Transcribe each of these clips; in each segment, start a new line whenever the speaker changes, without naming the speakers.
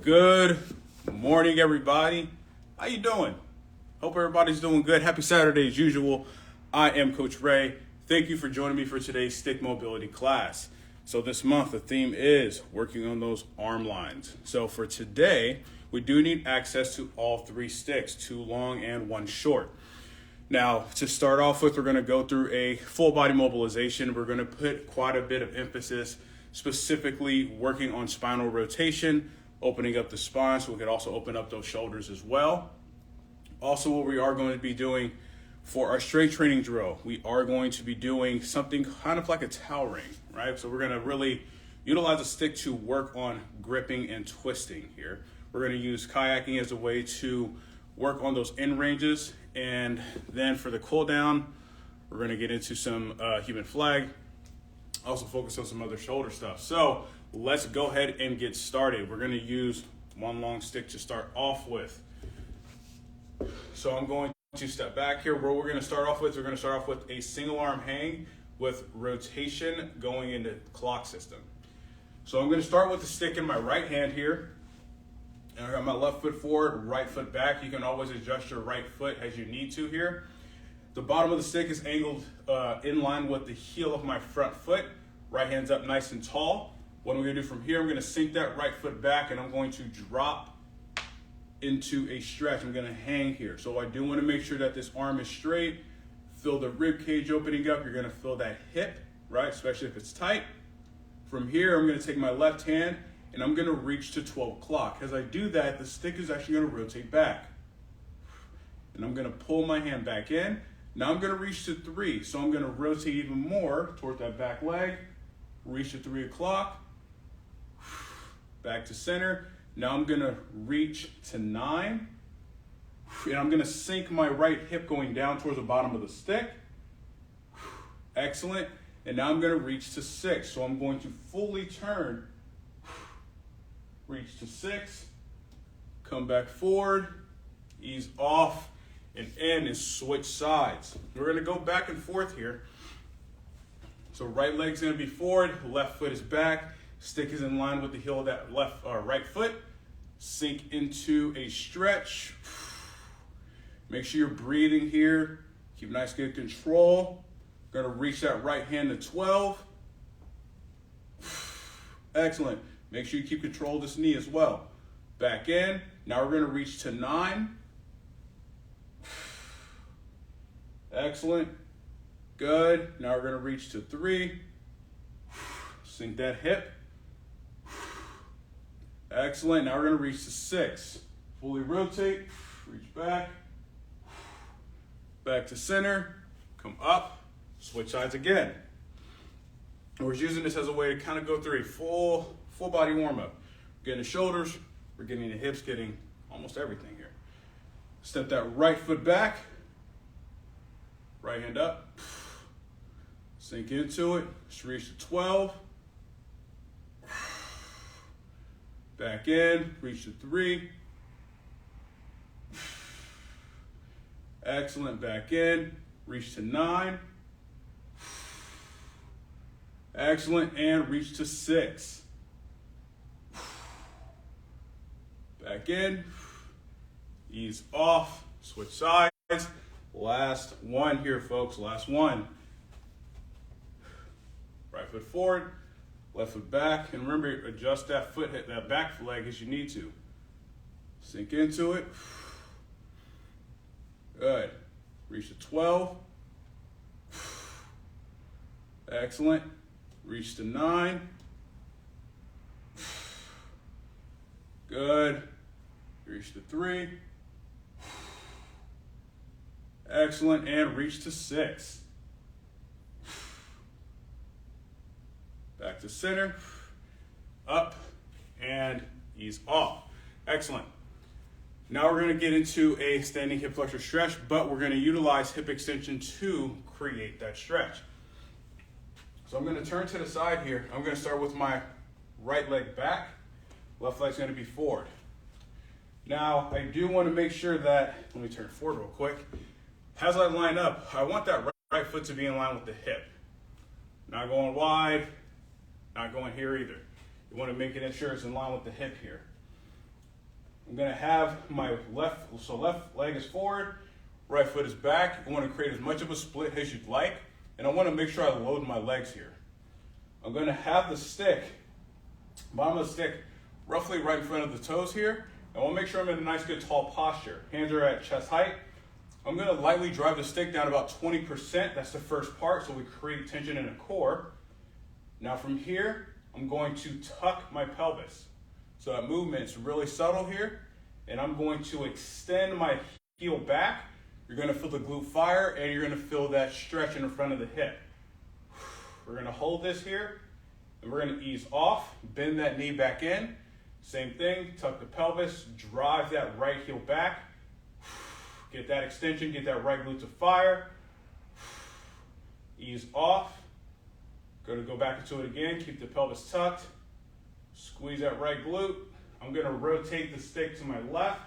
Good morning, everybody. How you doing? Hope everybody's doing good. Happy Saturday as usual. I am Coach Ray. Thank you for joining me for today's stick mobility class. So this month the theme is working on those arm lines. So for today, we do need access to all three sticks, two long and one short. Now, to start off with, we're going to go through a full body mobilization. We're going to put quite a bit of emphasis specifically working on spinal rotation, opening up the spine so we could also open up those shoulders as well. Also, what we are going to be doing for our strength training drill, we are going to be doing something kind of like a towel ring, right? So we're going to really utilize a stick to work on gripping and twisting here. We're going to use kayaking as a way to work on those end ranges. And then for the cool down, we're going to get into some human flag, also focus on some other shoulder stuff. So let's go ahead and get started. We're going to use one long stick to start off with. So I'm going to step back here. What we're going to start off with, we're going to start off with a single arm hang with rotation going into clock system. So I'm going to start with the stick in my right hand here. And I got my left foot forward, right foot back. You can always adjust your right foot as you need to here. The bottom of the stick is angled in line with the heel of my front foot. Right hand's up nice and tall. What I'm gonna do from here, I'm gonna sink that right foot back and I'm going to drop into a stretch. I'm gonna hang here. So I do wanna make sure that this arm is straight. Feel the rib cage opening up. You're gonna feel that hip, right? Especially if it's tight. From here, I'm gonna take my left hand and I'm gonna reach to 12 o'clock. As I do that, the stick is actually gonna rotate back. And I'm gonna pull my hand back in. Now I'm gonna reach to 3. So I'm gonna rotate even more toward that back leg, reach to 3 o'clock, back to center. Now I'm gonna reach to 9. And I'm gonna sink my right hip going down towards the bottom of the stick. Excellent. And now I'm gonna reach to 6. So I'm going to fully turn, reach to 6, come back forward, ease off, and end and switch sides. We're gonna go back and forth here. So right leg's gonna be forward, left foot is back, stick is in line with the heel of that right foot. Sink into a stretch. Make sure you're breathing here. Keep nice good control. Gonna reach that right hand to 12. Excellent. Make sure you keep control of this knee as well. Back in. Now we're gonna reach to 9. Excellent. Good. Now we're gonna reach to 3. Sink that hip. Excellent. Now we're gonna reach to 6. Fully rotate. Reach back. Back to center. Come up. Switch sides again. We're using this as a way to kind of go through a full body warm up. We're getting the shoulders. We're getting the hips. Getting almost everything here. Step that right foot back. Right hand up, sink into it, just reach to 12. Back in, reach to 3. Excellent, back in, reach to 9. Excellent, and reach to 6. Back in, ease off, switch sides. Last one here, folks, last one. Right foot forward, left foot back, and remember, adjust that foot, hit that back leg as you need to. Sink into it. Good. Reach to 12. Excellent. Reach to 9. Good. Reach to 3. Excellent, and reach to 6. Back to center, up, and ease off. Excellent. Now we're gonna get into a standing hip flexor stretch, but we're gonna utilize hip extension to create that stretch. So I'm gonna turn to the side here. I'm gonna start with my right leg back, left leg's gonna be forward. Now, I do wanna make sure that, let me turn forward real quick. As I line up, I want that right foot to be in line with the hip. Not going wide, not going here either. You want to make it sure it's in line with the hip here. I'm gonna have my left leg is forward, right foot is back. I wanna create as much of a split as you'd like, and I wanna make sure I load my legs here. I'm gonna have the stick, bottom of the stick, roughly right in front of the toes here. I wanna make sure I'm in a nice, good, tall posture. Hands are at chest height. I'm gonna lightly drive the stick down about 20%. That's the first part, so we create tension in the core. Now from here, I'm going to tuck my pelvis. So that movement's really subtle here, and I'm going to extend my heel back. You're gonna feel the glute fire, and you're gonna feel that stretch in the front of the hip. We're gonna hold this here, and we're gonna ease off, bend that knee back in. Same thing, tuck the pelvis, drive that right heel back. Get that extension, get that right glute to fire. Ease off. Gonna go back into it again, keep the pelvis tucked. Squeeze that right glute. I'm gonna rotate the stick to my left.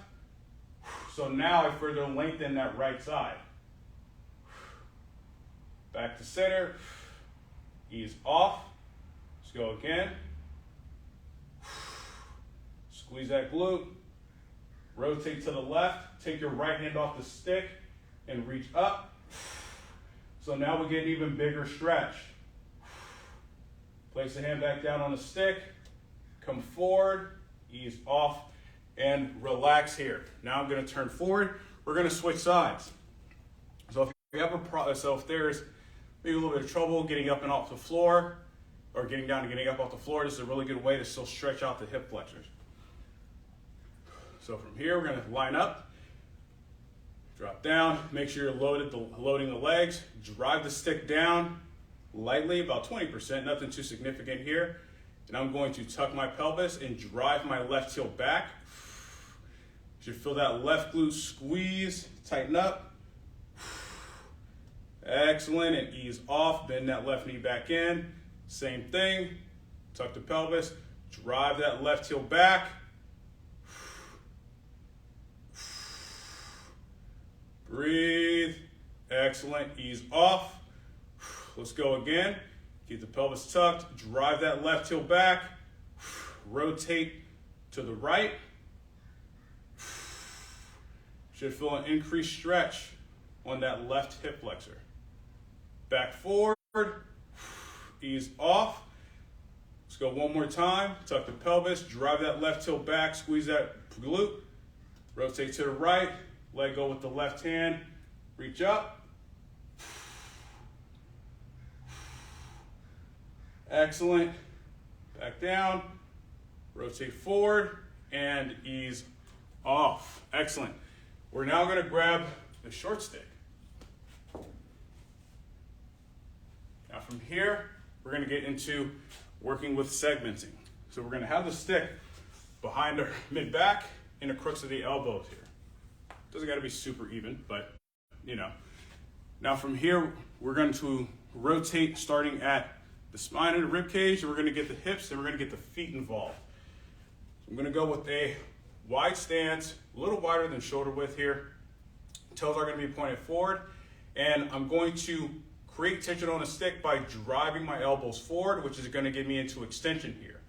So now I further lengthen that right side. Back to center. Ease off. Let's go again. Squeeze that glute. Rotate to the left. Take your right hand off the stick and reach up. So now we get an even bigger stretch. Place the hand back down on the stick. Come forward, ease off, and relax here. Now I'm going to turn forward. We're going to switch sides. So if you have if there's maybe a little bit of trouble getting up and off the floor, or getting down and getting up off the floor, this is a really good way to still stretch out the hip flexors. So from here, we're going to line up, drop down, make sure you're loading the legs, drive the stick down lightly, about 20%, nothing too significant here. And I'm going to tuck my pelvis and drive my left heel back. You should feel that left glute squeeze, tighten up. Excellent, and ease off, bend that left knee back in. Same thing, tuck the pelvis, drive that left heel back. Breathe, excellent, ease off. Let's go again. Keep the pelvis tucked, drive that left heel back, rotate to the right. Should feel an increased stretch on that left hip flexor. Back forward, ease off. Let's go one more time. Tuck the pelvis, drive that left heel back, squeeze that glute. Rotate to the right, let go with the left hand, reach up. Excellent. Back down, rotate forward, and ease off. Excellent. We're now going to grab the short stick. Now from here, we're going to get into working with segmenting. So we're going to have the stick behind our mid-back and the crooks of the elbows here. Doesn't got to be super even, but you know. Now from here, we're going to rotate starting at the spine and the rib cage, and we're going to get the hips, and we're going to get the feet involved. So I'm going to go with a wide stance, a little wider than shoulder width here. Toes are going to be pointed forward, and I'm going to create tension on the stick by driving my elbows forward, which is going to get me into extension here.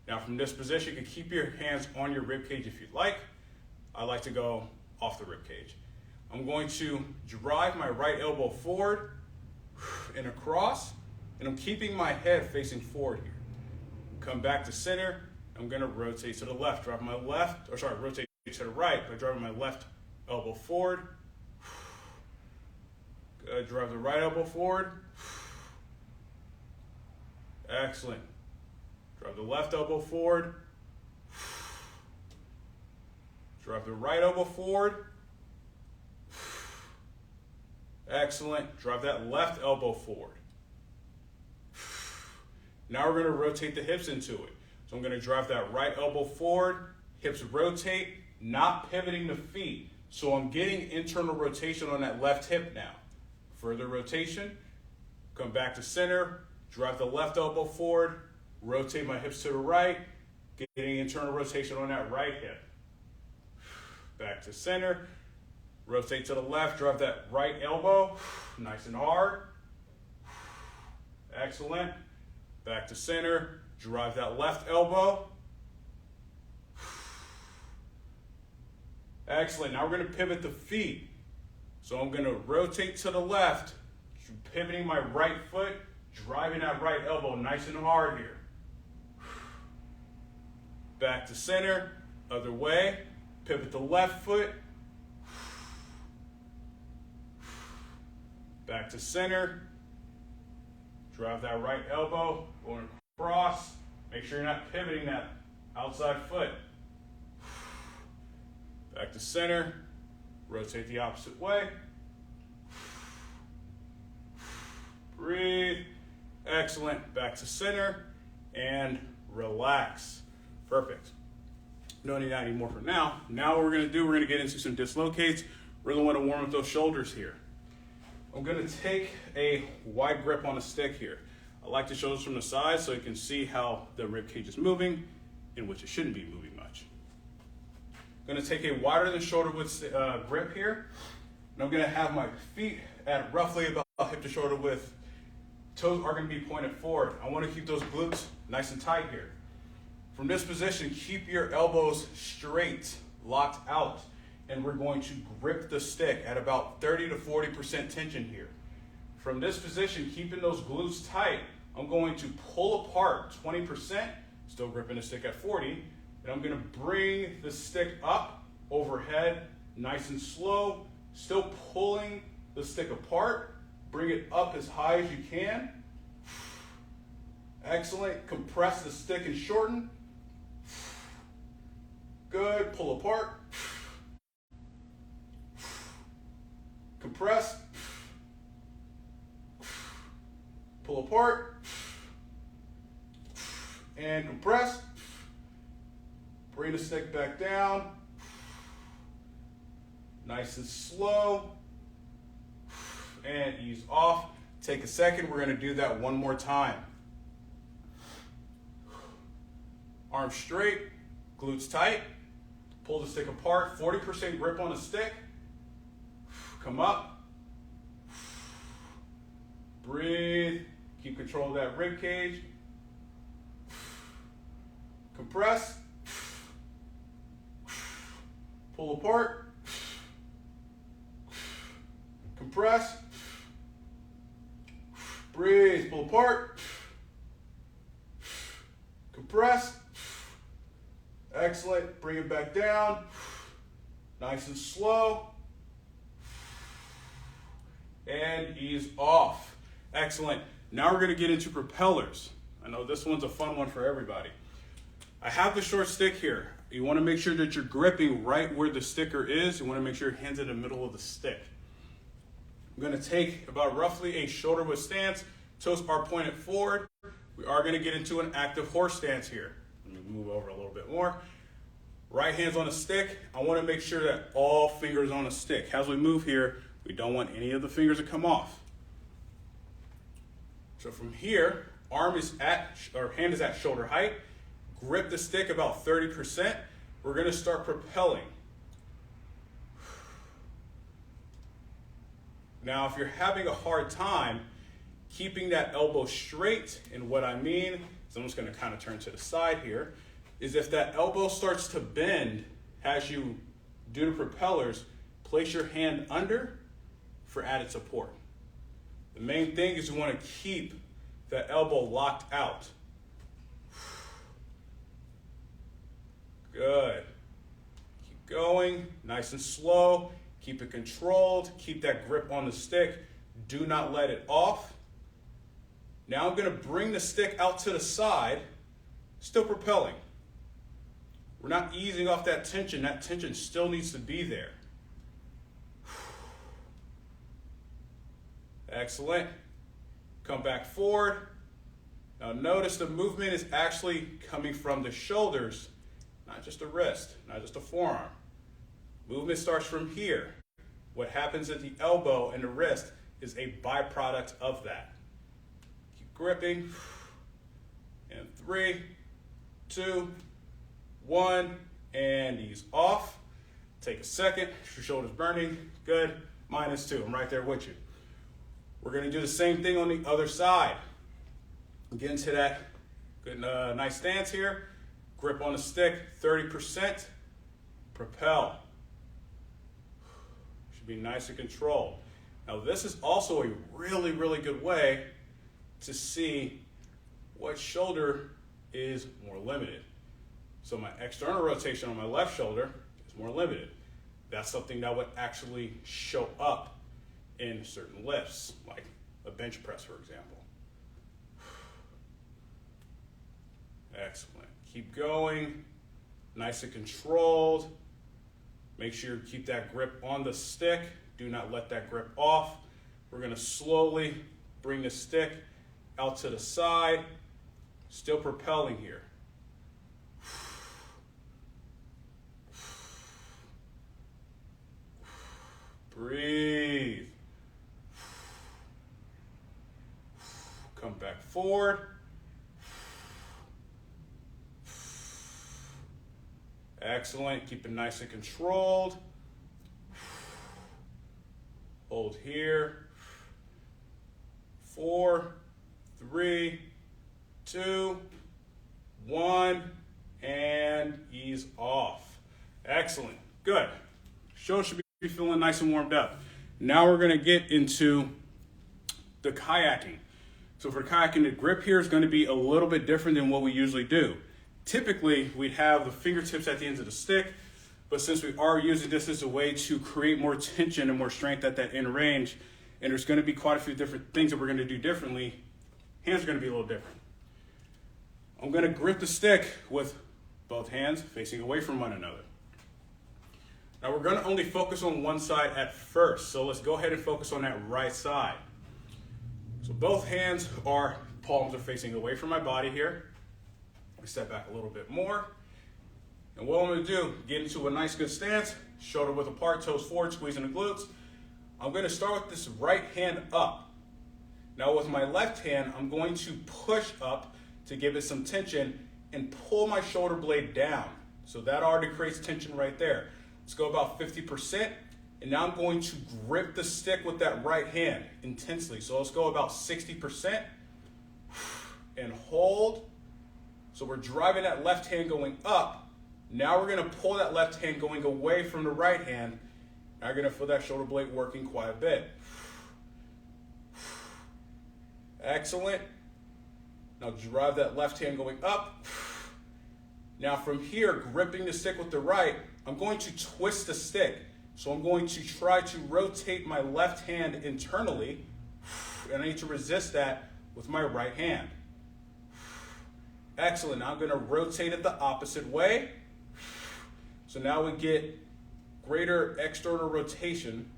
Now from this position, you can keep your hands on your rib cage if you'd like. I like to go off the rib cage. I'm going to drive my right elbow forward and across, and I'm keeping my head facing forward here. Come back to center. I'm going to rotate to the left. Rotate to the right by driving my left elbow forward. Good. Drive the right elbow forward. Excellent. Drive the left elbow forward. Drive the right elbow forward. Excellent. Drive that left elbow forward. Now we're going to rotate the hips into it. So I'm going to drive that right elbow forward, hips rotate, not pivoting the feet. So I'm getting internal rotation on that left hip now. Further rotation, come back to center, drive the left elbow forward, rotate my hips to the right, getting internal rotation on that right hip. Back to center, rotate to the left, drive that right elbow, nice and hard. Excellent. Back to center, drive that left elbow. Excellent. Now we're going to pivot the feet. So I'm going to rotate to the left, pivoting my right foot, driving that right elbow nice and hard here. Back to center, other way, pivot the left foot. Back to center, drive that right elbow, going across. Make sure you're not pivoting that outside foot. Back to center, rotate the opposite way. Breathe. Excellent. Back to center and relax. Perfect. Don't need that anymore for now. Now what we're going to do, we're going to get into some dislocates. Really want to warm up those shoulders here. I'm going to take a wide grip on the stick here. I like the shoulders from the side so you can see how the rib cage is moving, in which it shouldn't be moving much. I'm going to take a wider than shoulder width grip here. And I'm going to have my feet at roughly about hip to shoulder width. Toes are going to be pointed forward. I want to keep those glutes nice and tight here. From this position, keep your elbows straight, locked out. And we're going to grip the stick at about 30 to 40% tension here. From this position, keeping those glutes tight, I'm going to pull apart 20%, still gripping the stick at 40, and I'm going to bring the stick up overhead, nice and slow, still pulling the stick apart. Bring it up as high as you can. Excellent. Compress the stick and shorten. Good. Pull apart. Compress. Pull apart. And compress. Bring the stick back down. Nice and slow. And ease off. Take a second. We're going to do that one more time. Arms straight, glutes tight. Pull the stick apart. 40% grip on the stick. Come up. Breathe. Keep control of that rib cage. Compress. Pull apart. Compress. Breathe. Pull apart. Compress. Excellent. Bring it back down. Nice and slow. And ease off. Excellent. Now we're going to get into propellers. I know this one's a fun one for everybody. I have the short stick here. You want to make sure that you're gripping right where the sticker is. You want to make sure your hand's in the middle of the stick. I'm going to take about roughly a shoulder width stance. Toes are pointed forward. We are going to get into an active horse stance here. Let me move over a little bit more. Right hand's on the stick. I want to make sure that all fingers on the stick. As we move here, we don't want any of the fingers to come off. So from here, hand is at shoulder height. Grip the stick about 30%. We're going to start propelling. Now, if you're having a hard time keeping that elbow straight, and what I mean is I'm just going to kind of turn to the side here, is if that elbow starts to bend as you do the propellers, place your hand under for added support. The main thing is you want to keep that elbow locked out. Good. Keep going, nice and slow. Keep it controlled. Keep that grip on the stick. Do not let it off. Now I'm going to bring the stick out to the side, still propelling. We're not easing off that tension. That tension still needs to be there. Excellent. Come back forward. Now notice the movement is actually coming from the shoulders, not just the wrist, not just the forearm. Movement starts from here. What happens at the elbow and the wrist is a byproduct of that. Keep gripping. And 3, 2, 1, and ease off. Take a second. Your shoulder's burning. Good. -2. I'm right there with you. We're going to do the same thing on the other side. Get into that good, nice stance here. Grip on the stick, 30%. Propel. Should be nice and controlled. Now this is also a really, really good way to see what shoulder is more limited. So my external rotation on my left shoulder is more limited. That's something that would actually show up in certain lifts, like a bench press, for example. Excellent. Keep going, nice and controlled. Make sure you keep that grip on the stick. Do not let that grip off. We're gonna slowly bring the stick out to the side, still propelling here. Breathe. Come back forward. Excellent. Keep it nice and controlled. Hold here. 4, 3, 2, 1, and ease off. Excellent. Good. Shoulder should be feeling nice and warmed up. Now we're going to get into the kayaking. So for kayaking, the grip here is going to be a little bit different than what we usually do. Typically, we'd have the fingertips at the ends of the stick, but since we are using this as a way to create more tension and more strength at that end range, and there's going to be quite a few different things that we're going to do differently, hands are going to be a little different. I'm going to grip the stick with both hands facing away from one another. Now we're going to only focus on one side at first, so let's go ahead and focus on that right side. So both hands palms are facing away from my body here. I step back a little bit more. And what I'm going to do, get into a nice good stance, shoulder width apart, toes forward, squeezing the glutes. I'm going to start with this right hand up. Now with my left hand, I'm going to push up to give it some tension and pull my shoulder blade down. So that already creates tension right there. Let's go about 50%. And now I'm going to grip the stick with that right hand intensely. So let's go about 60% and hold. So we're driving that left hand going up. Now we're going to pull that left hand going away from the right hand. Now you're going to feel that shoulder blade working quite a bit. Excellent. Now drive that left hand going up. Now from here, gripping the stick with the right, I'm going to twist the stick. So I'm going to try to rotate my left hand internally, and I need to resist that with my right hand. Excellent. Now I'm going to rotate it the opposite way. So now we get greater external rotation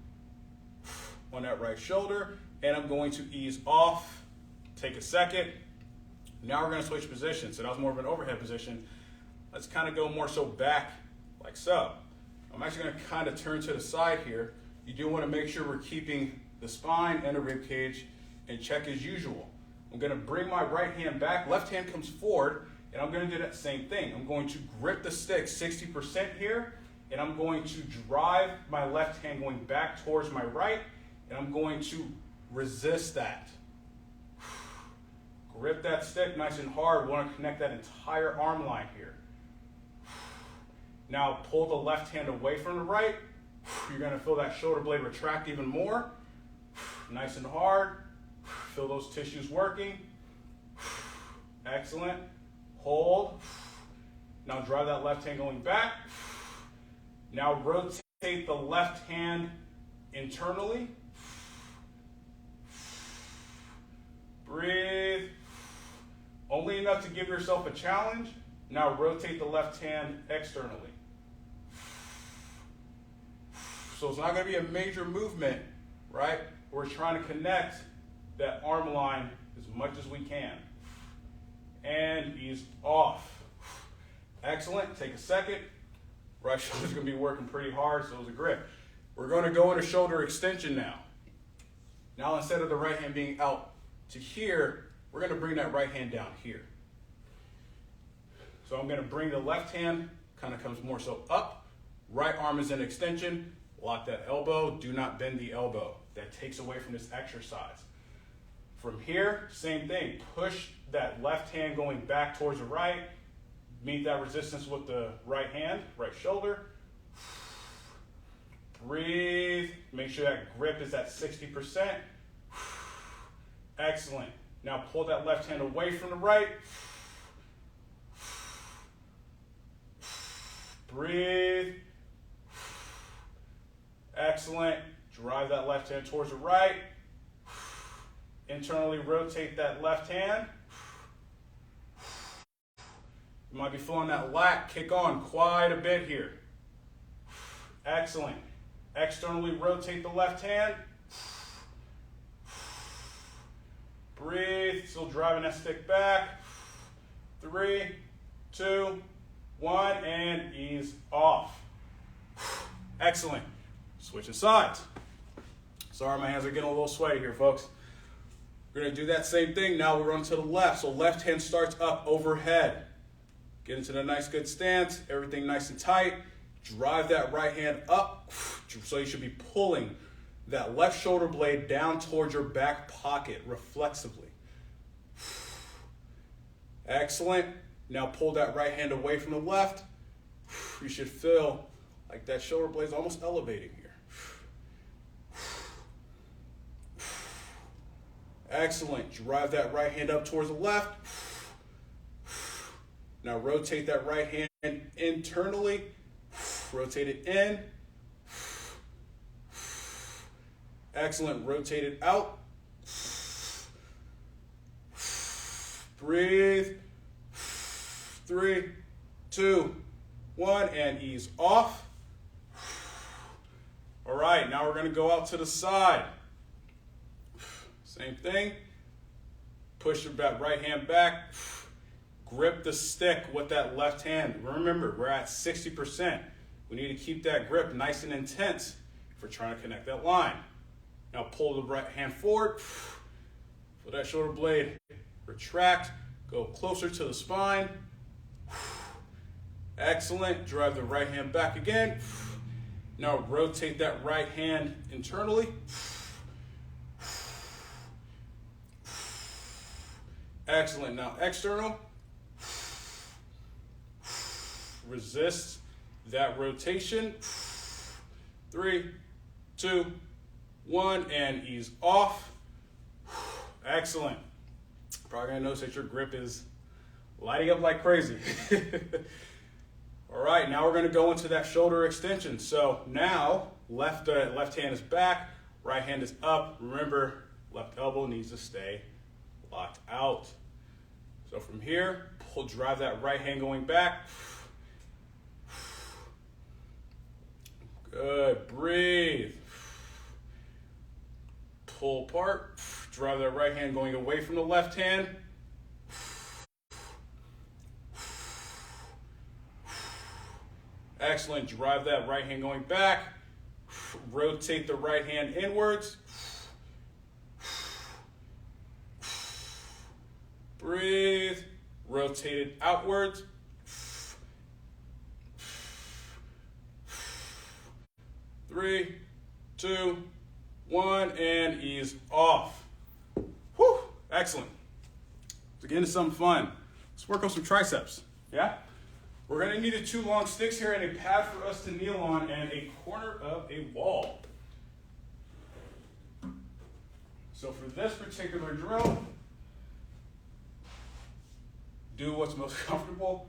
on that right shoulder, and I'm going to ease off. Take a second. Now we're going to switch positions. So that was more of an overhead position. Let's kind of go more so back like so. I'm actually going to kind of turn to the side here. You do want to make sure we're keeping the spine and the rib cage in check as usual. I'm going to bring my right hand back, left hand comes forward, and I'm going to do that same thing. I'm going to grip the stick 60% here, and I'm going to drive my left hand going back towards my right, and I'm going to resist that. Grip that stick nice and hard. We want to connect that entire arm line here. Now pull the left hand away from the right. You're going to feel that shoulder blade retract even more. Nice and hard. Feel those tissues working. Excellent. Hold. Now drive that left hand going back. Now rotate the left hand internally. Breathe. Only enough to give yourself a challenge. Now rotate the left hand externally. So it's not going to be a major movement, right? We're trying to connect that arm line as much as we can. And ease off. Excellent. Take a second. Right shoulder's going to be working pretty hard, so it's a grip. We're going to go into shoulder extension now. Now instead of the right hand being out to here, we're going to bring that right hand down here. So I'm going to bring the left hand, kind of comes more so up. Right arm is in extension. Lock that elbow. Do not bend the elbow. That takes away from this exercise. From here, same thing. Push that left hand going back towards the right. Meet that resistance with the right hand, right shoulder. Breathe. Make sure that grip is at 60%. Excellent. Now pull that left hand away from the right. Breathe. Excellent. Drive that left hand towards the right. Internally rotate that left hand. You might be feeling that lat kick on quite a bit here. Excellent. Externally rotate the left hand. Breathe. Still driving that stick back. 3, 2, 1, and ease off. Excellent. Switching sides. Sorry, my hands are getting a little sweaty here, folks. We're going to do that same thing. Now we run to the left. So left hand starts up overhead. Get into the nice good stance. Everything nice and tight. Drive that right hand up. So you should be pulling that left shoulder blade down towards your back pocket reflexively. Excellent. Now pull that right hand away from the left. You should feel like that shoulder blade is almost elevating here. Excellent. Drive that right hand up towards the left. Now rotate that right hand internally. Rotate it in. Excellent. Rotate it out. Breathe. 3, 2, 1, and ease off. All right, now we're going to go out to the side. Same thing. Push your right hand back. Grip the stick with that left hand. Remember, we're at 60%. We need to keep that grip nice and intense if we're trying to connect that line. Now pull the right hand forward. Feel that shoulder blade retract. Go closer to the spine. Excellent. Drive the right hand back again. Now rotate that right hand internally. Excellent. Now external. Resist that rotation. 3, 2, 1, and ease off. Excellent. Probably gonna notice that your grip is lighting up like crazy. All right, now we're gonna go into that shoulder extension. So now left hand is back, right hand is up. Remember, left elbow needs to stay locked out. So from here, drive that right hand going back. Good, breathe. Pull apart, drive that right hand going away from the left hand. Excellent, drive that right hand going back. Rotate the right hand inwards. Breathe, rotate it outwards. 3, 2, 1, and ease off. Whew, excellent. Let's get into something fun. Let's work on some triceps, yeah? We're gonna need the 2 long sticks here and a pad for us to kneel on and a corner of a wall. So for this particular drill, do what's most comfortable.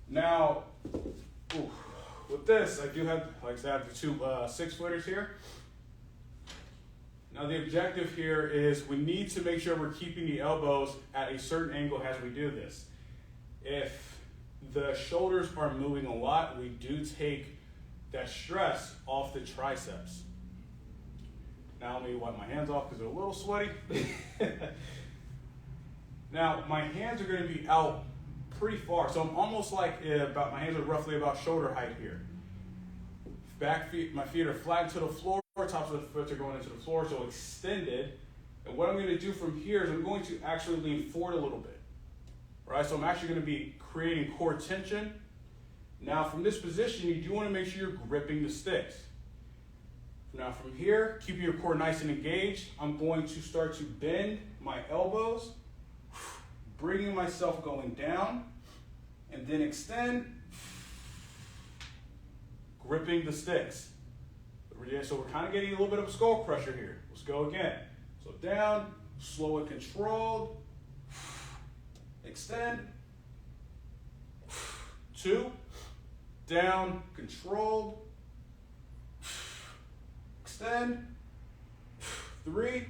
Now, with this, I do have, like I said, I have the 2 6-footers here. Now the objective here is we need to make sure we're keeping the elbows at a certain angle as we do this. If the shoulders are moving a lot, we do take that stress off the triceps. Now let me wipe my hands off because they're a little sweaty. Now my hands are going to be out pretty far, so I'm almost like my hands are roughly about shoulder height here. My feet are flat to the floor, tops of the foot are going into the floor, so extended. And what I'm going to do from here is I'm going to actually lean forward a little bit. All right, so I'm actually going to be creating core tension. Now from this position, you do want to make sure you're gripping the sticks. Now from here, keeping your core nice and engaged, I'm going to start to bend my elbows, bringing myself going down, and then extend, gripping the sticks. So we're kind of getting a little bit of a skull crusher here. Let's go again. So down, slow and controlled. Extend. 2, down, controlled. Extend. 3,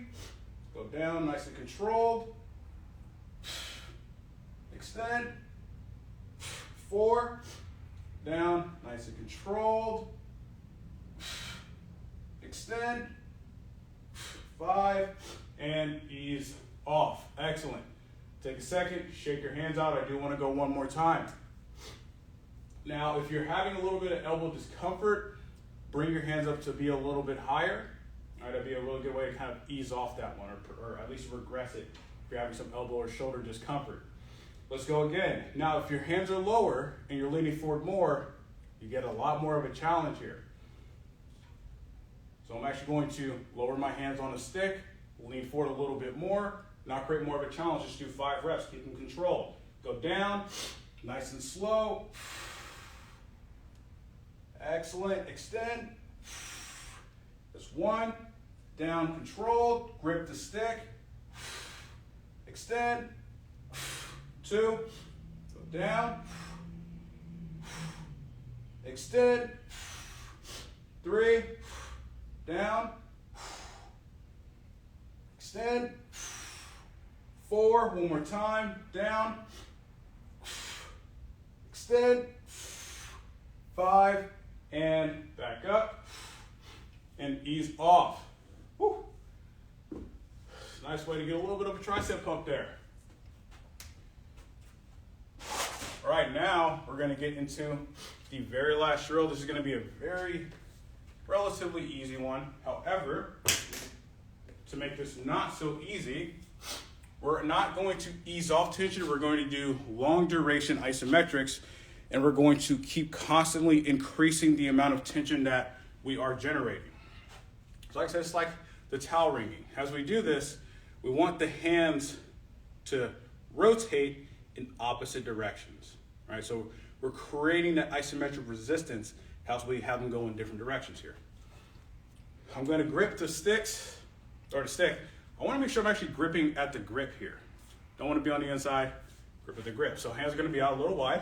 go down, nice and controlled. Extend. 4, down, nice and controlled. Extend. 5, and ease off. Excellent. Take a second, shake your hands out. I do want to go one more time. Now, if you're having a little bit of elbow discomfort, bring your hands up to be a little bit higher. All right, that'd be a really good way to kind of ease off that one, or at least regress it if you're having some elbow or shoulder discomfort. Let's go again. Now, if your hands are lower and you're leaning forward more, you get a lot more of a challenge here. So I'm actually going to lower my hands on the stick, lean forward a little bit more, now create more of a challenge. Just do 5 reps, keep them controlled. Go down, nice and slow. Excellent, extend. That's 1, down, controlled, grip the stick. Extend. 2, go down. Extend. 3, down. Extend. 4, one more time, down. Extend. 5, and back up. And ease off. Woo. Nice way to get a little bit of a tricep pump there. All right, now we're going to get into the very last drill. This is going to be a very relatively easy one. However, to make this not so easy, we're not going to ease off tension. We're going to do long duration isometrics, and we're going to keep constantly increasing the amount of tension that we are generating. So like I said, it's like the towel wringing. As we do this, we want the hands to rotate in opposite directions, right? So we're creating that isometric resistance as we have them go in different directions here. I'm going to grip the sticks, or the stick. I want to make sure I'm actually gripping at the grip here. Don't want to be on the inside, grip at the grip. So hands are going to be out a little wide.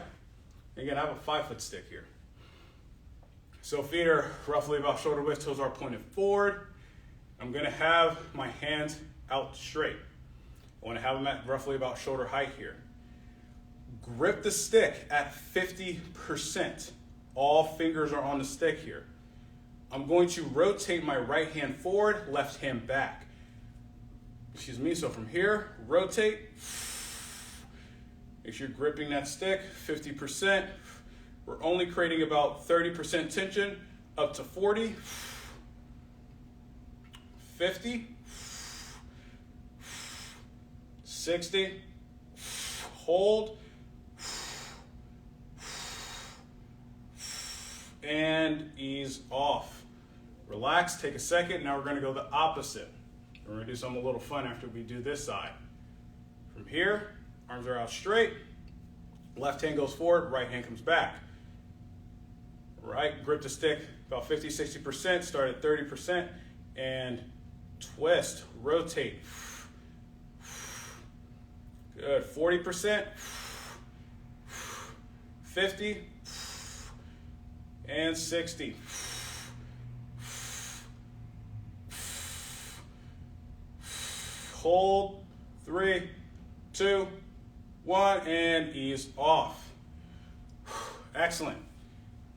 Again, I have a 5-foot stick here. So feet are roughly about shoulder width, toes are pointed forward. I'm going to have my hands out straight. I want to have them at roughly about shoulder height here. Grip the stick at 50%. All fingers are on the stick here. I'm going to rotate my right hand forward, left hand back. Excuse me, so from here, rotate. Make sure you're gripping that stick, 50%. We're only creating about 30% tension, up to 40, 50, 60, hold, and ease off. Relax, take a second. Now we're going to go the opposite. We're going to do something a little fun after we do this side. From here, arms are out straight. Left hand goes forward, right hand comes back. Right, grip the stick about 50, 60%, start at 30%, and twist, rotate. Good, 40%, 50, and 60. Hold, 3, 2, 1, and ease off. Excellent.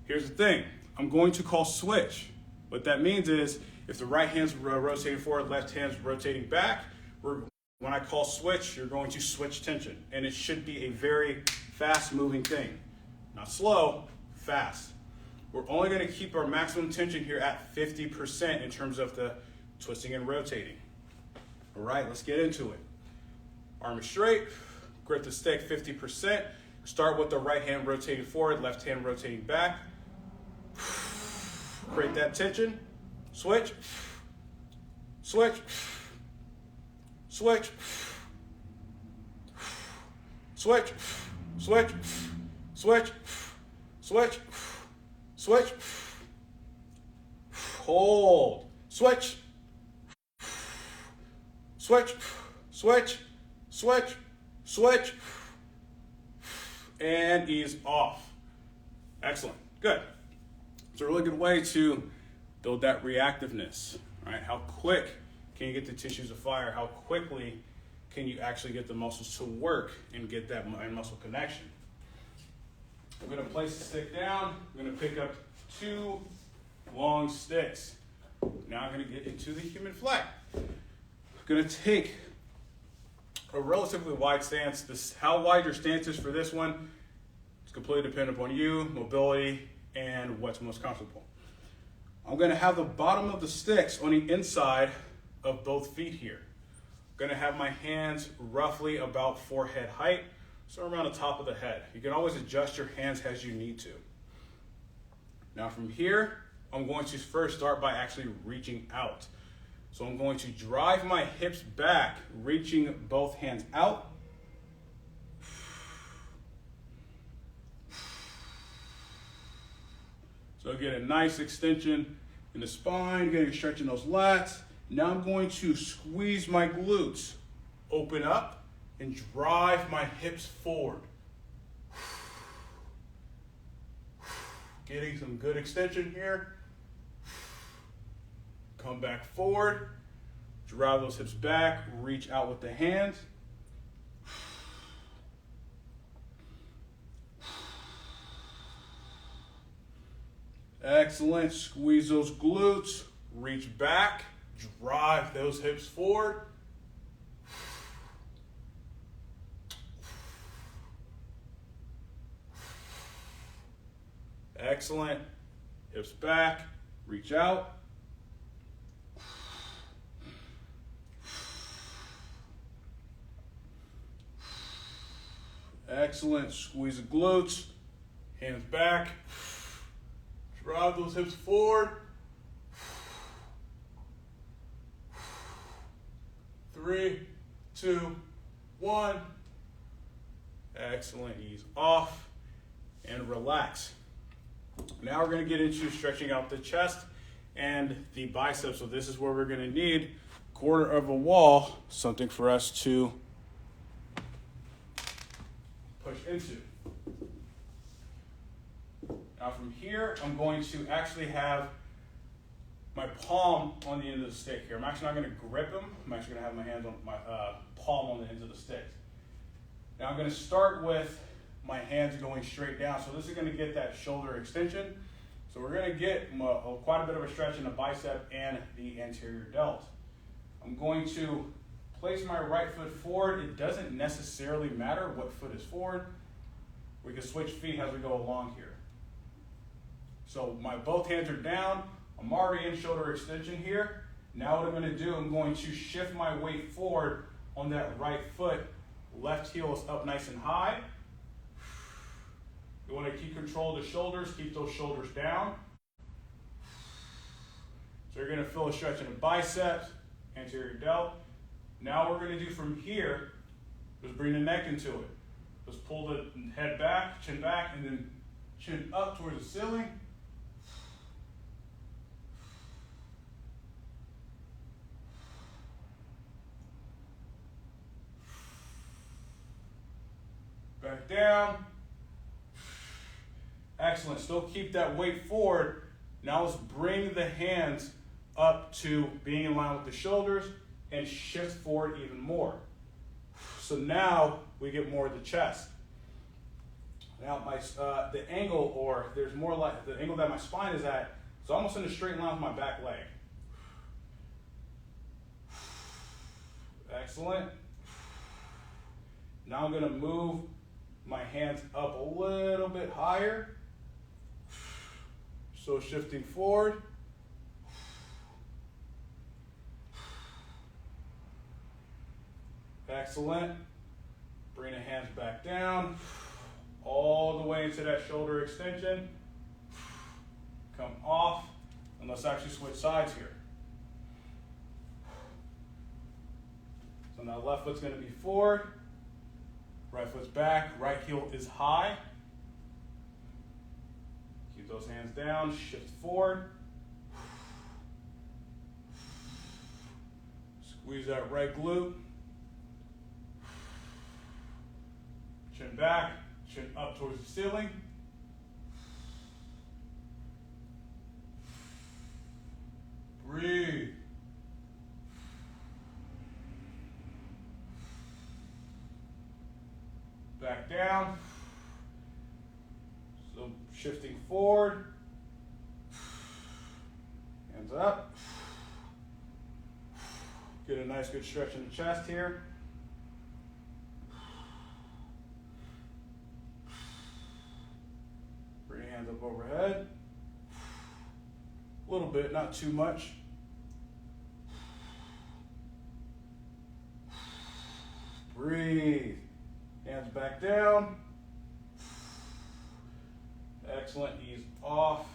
Here's the thing. I'm going to call switch. What that means is if the right hand's rotating forward, left hand's rotating back, when I call switch, you're going to switch tension. And it should be a very fast moving thing. Not slow, fast. We're only going to keep our maximum tension here at 50% in terms of the twisting and rotating. All right, let's get into it. Arm is straight, grip the stick 50%. Start with the right hand rotating forward, left hand rotating back. Create that tension. Switch. Switch. Switch. Switch. Switch. Switch. Switch. Switch. hold, switch, switch, switch, switch, switch, and ease off. Excellent, good. It's a really good way to build that reactiveness, right? How quick can you get the tissues afire? How quickly can you actually get the muscles to work and get that mind-muscle connection? I'm gonna place the stick down. I'm gonna pick up 2 long sticks. Now I'm gonna get into the human flex. I'm gonna take a relatively wide stance. How wide your stance is for this one, it's completely dependent upon you, mobility, and what's most comfortable. I'm gonna have the bottom of the sticks on the inside of both feet here. I'm gonna have my hands roughly about forehead height, so around the top of the head. You can always adjust your hands as you need to. Now from here, I'm going to first start by actually reaching out. So I'm going to drive my hips back, reaching both hands out. So get a nice extension in the spine, getting a stretch in those lats. Now I'm going to squeeze my glutes, open up, and drive my hips forward. Getting some good extension here. Come back forward, drive those hips back, reach out with the hands. Excellent, squeeze those glutes, reach back, drive those hips forward. Excellent, hips back, reach out. Excellent, squeeze the glutes, hands back, drive those hips forward. 3, 2, 1. Excellent, ease off and relax. Now we're gonna get into stretching out the chest and the biceps. So this is where we're gonna need quarter of a wall, something for us to push into. Now from here, I'm going to actually have my palm on the end of the stick here. I'm actually not gonna grip them. I'm actually gonna have my hands on my palm on the ends of the sticks. Now I'm gonna start with my hands going straight down. So this is gonna get that shoulder extension. So we're gonna get quite a bit of a stretch in the bicep and the anterior delt. I'm going to place my right foot forward. It doesn't necessarily matter what foot is forward. We can switch feet as we go along here. So my both hands are down. I'm already in shoulder extension here. Now what I'm gonna do, I'm going to shift my weight forward on that right foot. Left heel is up nice and high. You wanna keep control of the shoulders, keep those shoulders down. So you're gonna feel a stretch in the biceps, anterior delt. Now what we're gonna do from here is bring the neck into it. Just pull the head back, and then chin up towards the ceiling. Back down. Excellent. Still keep that weight forward. Now let's bring the hands up to being in line with the shoulders and shift forward even more. So now we get more of the chest. Now the angle, or there's more like the angle that my spine is at, it's almost in a straight line with my back leg. Excellent. Now I'm gonna move my hands up a little bit higher. So shifting forward. Excellent. Bring the hands back down, all the way into that shoulder extension. Come off, and let's actually switch sides here. So now left foot's gonna be forward, right foot's back, right heel is high. Keep those hands down, shift forward. Squeeze that right glute. Chin back, chin up towards the ceiling. Breathe. Back down. So shifting forward. Hands up. Get a nice good stretch in the chest here. Bring your hands up overhead. A little bit, not too much. Breathe. Hands back down. Excellent. Ease off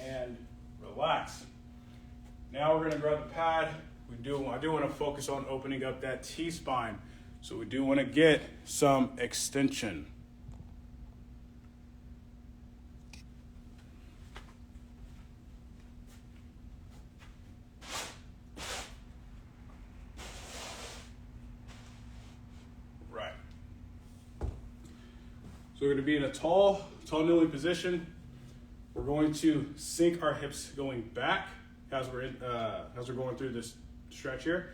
and relax. Now we're going to grab the pad. I do want to focus on opening up that T-spine. So we do want to get some extension. Right. So we're going to be in a tall kneeling position. We're going to sink our hips going back as we're going through this stretch here.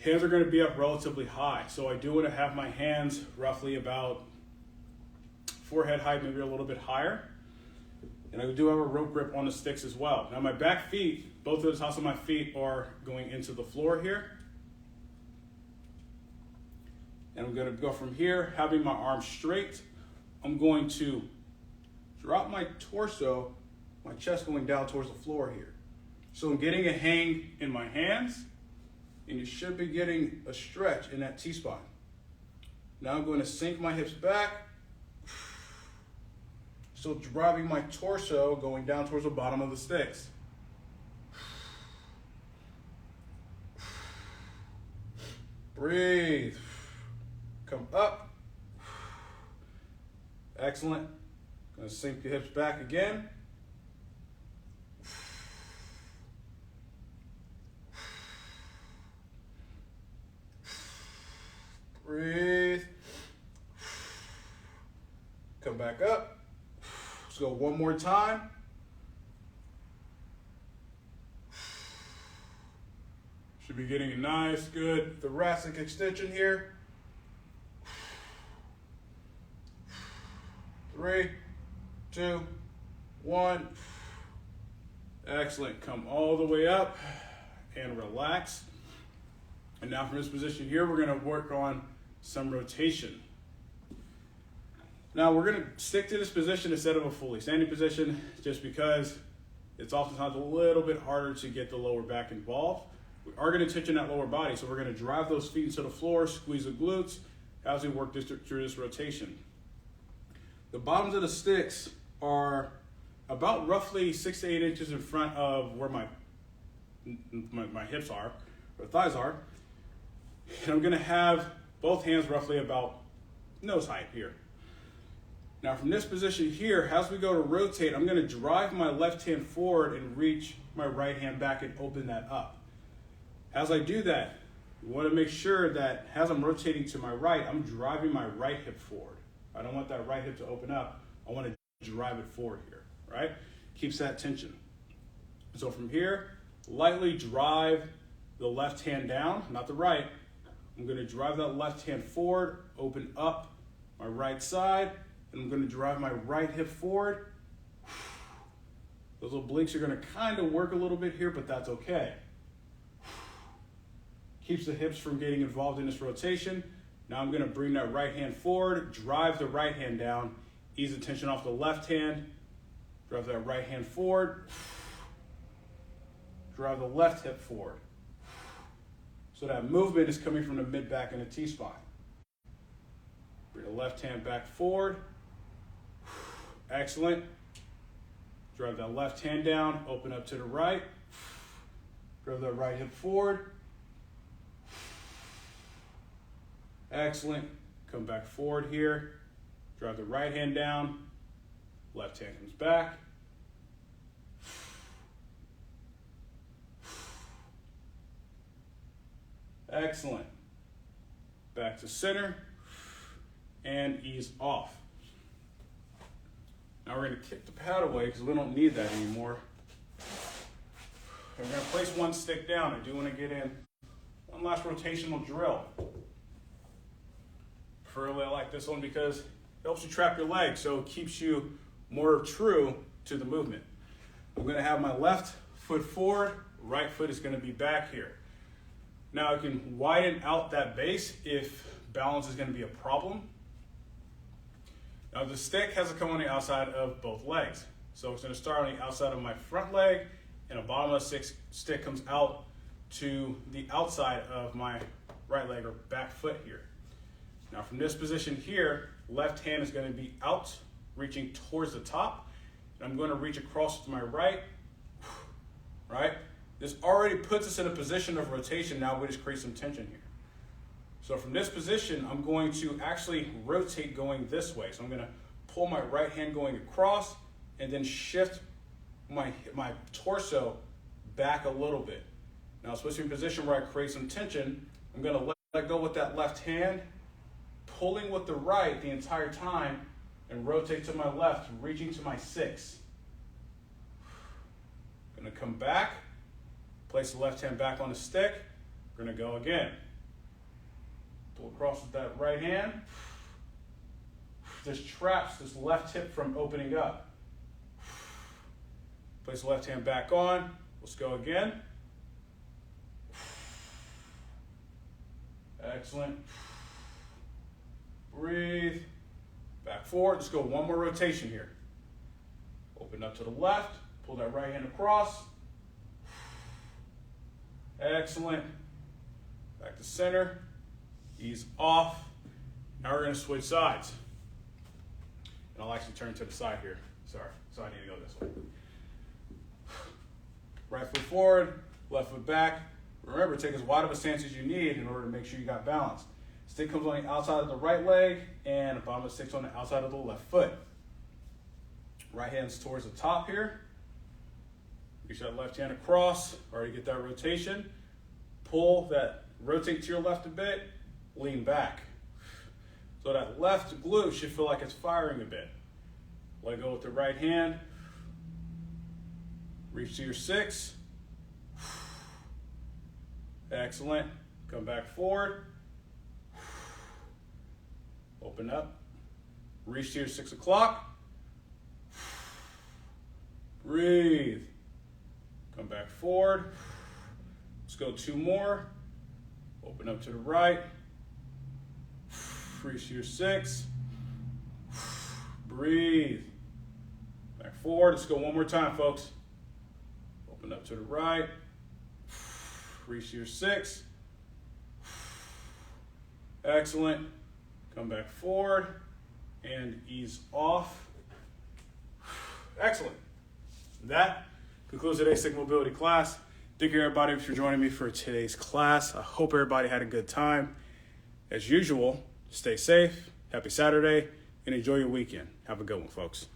Hands are going to be up relatively high, so I do want to have my hands roughly about forehead height, maybe a little bit higher. And I do have a rope grip on the sticks as well. Now my back feet, both of the tops of my feet are going into the floor here. And I'm going to go from here, having my arms straight. I'm going to drop my torso, my chest going down towards the floor here. So I'm getting a hang in my hands, and you should be getting a stretch in that T-spine. Now I'm going to sink my hips back. Still driving my torso going down towards the bottom of the sticks. Breathe. Come up. Excellent. Gonna sink the hips back again. Breathe. Come back up. Let's go one more time. Should be getting a nice, good thoracic extension here. 3, 2, 1. Excellent. Come all the way up and relax. And now from this position here, we're going to work on some rotation. Now we're going to stick to this position instead of a fully standing position, just because it's oftentimes a little bit harder to get the lower back involved. We are going to tension that lower body, so we're going to drive those feet into the floor, squeeze the glutes as we work through this rotation. The bottoms of the sticks are about roughly 6 to 8 inches in front of where my hips are, or thighs are. And I'm going to have both hands roughly about nose height here. Now from this position here, as we go to rotate, I'm going to drive my left hand forward and reach my right hand back and open that up. As I do that, you want to make sure that as I'm rotating to my right, I'm driving my right hip forward. I don't want that right hip to open up. I want to drive it forward here, right? Keeps that tension. So from here, lightly drive the left hand down, not the right. I'm going to drive that left hand forward, open up my right side, and I'm going to drive my right hip forward. Those obliques are going to kind of work a little bit here, but that's okay. Keeps the hips from getting involved in this rotation. Now I'm going to bring that right hand forward, drive the right hand down, ease the tension off the left hand, drive that right hand forward, drive the left hip forward. So that movement is coming from the mid back and the T-spine. Bring the left hand back forward. Excellent. Drive that left hand down, open up to the right. Drive that right hip forward. Excellent. Come back forward here. Drive the right hand down. Left hand comes back. Excellent. Back to center and ease off. Now we're going to kick the pad away because we don't need that anymore. We're going to place one stick down. I do want to get in one last rotational drill. Preferably I like this one because it helps you trap your legs, so it keeps you more true to the movement. I'm going to have my left foot forward, right foot is going to be back here. Now I can widen out that base if balance is going to be a problem. Now the stick has to come on the outside of both legs. So it's going to start on the outside of my front leg, and the bottom of the stick comes out to the outside of my right leg or back foot here. Now from this position here, left hand is going to be out, reaching towards the top. And I'm going to reach across to my right. This already puts us in a position of rotation. Now we just create some tension here. So from this position, I'm going to actually rotate going this way. So I'm going to pull my right hand going across and then shift my torso back a little bit. Now switching position where I create some tension, I'm going to let go with that left hand, pulling with the right the entire time, and rotate to my left, reaching to my 6. Going to come back, place the left hand back on the stick. We're going to go again. Pull across with that right hand. This traps this left hip from opening up. Place the left hand back on. Let's go again. Excellent. Breathe. Back forward. Let's go one more rotation here. Open up to the left. Pull that right hand across. Excellent. Back to center. Ease off. Now we're going to switch sides. And I'll actually turn to the side here. Sorry. So I need to go this way. Right foot forward, left foot back. Remember, take as wide of a stance as you need in order to make sure you got balance. Stick comes on the outside of the right leg, and the bottom of the stick's on the outside of the left foot. Right hand's towards the top here. Reach that left hand across, already get that rotation. Pull that, rotate to your left a bit, lean back. So that left glute should feel like it's firing a bit. Let go with the right hand. Reach to your 6. Excellent. Come back forward. Open up. Reach to your 6 o'clock. Breathe. Come back forward. Let's go 2 more. Open up to the right. Reach to your 6. Breathe. Back forward. Let's go one more time, folks. Open up to the right. Reach to your 6. Excellent. Come back forward and ease off. Excellent. That concludes today's stick mobility class. Thank you everybody for joining me for today's class. I hope everybody had a good time. As usual, stay safe, happy Saturday, and enjoy your weekend. Have a good one, folks.